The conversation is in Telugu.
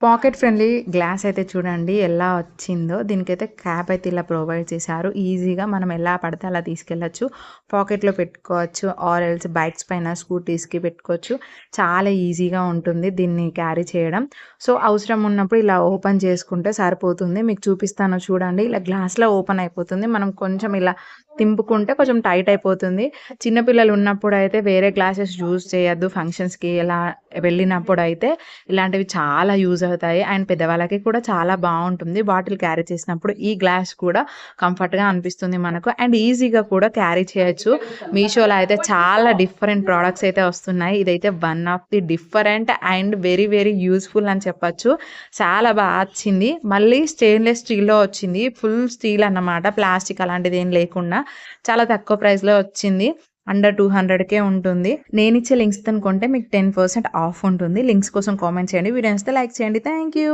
పాకెట్ ఫ్రెండ్లీ గ్లాస్ అయితే చూడండి ఎలా వచ్చిందో. దీనికైతే క్యాప్ అయితే ఇలా ప్రొవైడ్ చేశారు. ఈజీగా మనం ఎలా పడితే అలా తీసుకెళ్ళొచ్చు. పాకెట్‌లో పెట్టుకోవచ్చు. ఆర్ ఎల్స్ బైక్స్ పైన, స్కూటీస్‌కి పెట్టుకోవచ్చు. చాలా ఈజీగా ఉంటుంది దీన్ని క్యారీ చేయడం. సో, అవసరం ఉన్నప్పుడు ఇలా ఓపెన్ చేసుకుంటే సరిపోతుంది. మీకు చూపిస్తాను చూడండి. ఇలా గ్లాస్‌లో ఓపెన్ అయిపోతుంది. మనం కొంచెం ఇలా తింపుకుంటే కొంచెం టైట్ అయిపోతుంది. చిన్న పిల్లలు ఉన్నప్పుడైతే వేరే గ్లాసెస్ యూజ్ చేయొద్దు. ఫంక్షన్స్‌కి ఇలా వెళ్ళినప్పుడైతే ఇలాంటివి చాలా యూజ్ అవుతాయి. అండ్ పెద్దవాళ్ళకి కూడా చాలా బావుంటుంది. బాటిల్ క్యారీ చేసినప్పుడు ఈ గ్లాస్ కూడా కంఫర్ట్‌గా అనిపిస్తుంది మనకు. అండ్ ఈజీగా కూడా క్యారీ చేయొచ్చు. మీషోలో అయితే చాలా డిఫరెంట్ ప్రొడక్ట్స్ అయితే వస్తున్నాయి. ఇదైతే one of the different and very very useful అని చెప్పొచ్చు. చాలా వచ్చింది. మళ్ళీ స్టెయిన్‌లెస్ స్టీల్‌లో వచ్చింది. ఫుల్ స్టీల్ అన్నమాట. ప్లాస్టిక్ అలాంటిదేం లేకుండా చాలా తక్కువ ప్రైస్‌లో వచ్చింది. అండర్ 200కే ఉంటుంది. నేనిచ్చే లింక్స్‌తోని కొంటే మీకు 10% ఆఫ్ ఉంటుంది. లింక్స్ కోసం కామెంట్ చేయండి. వీడియో నచ్చితే లైక్ చేయండి. Thank you.